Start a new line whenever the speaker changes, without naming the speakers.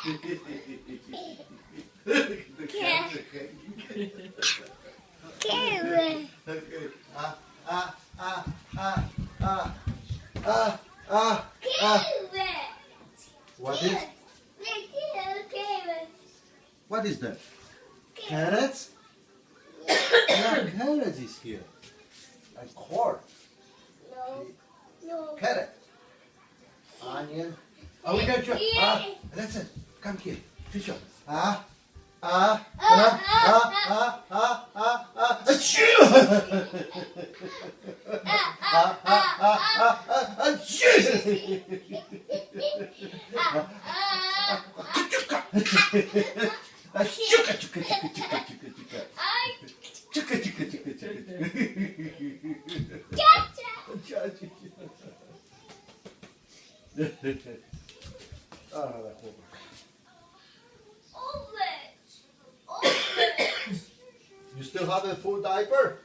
The cats are crazy.
Carrot.
Okay. Ah, ah.
Carrot.
What is?
Carrot.
What is that? Carrots? Yeah, carrots is here. A corn.
No. No.
Carrot. Onion. Oh, we got you. Listen. Come here. Fish up. Achoo! You still have a full diaper?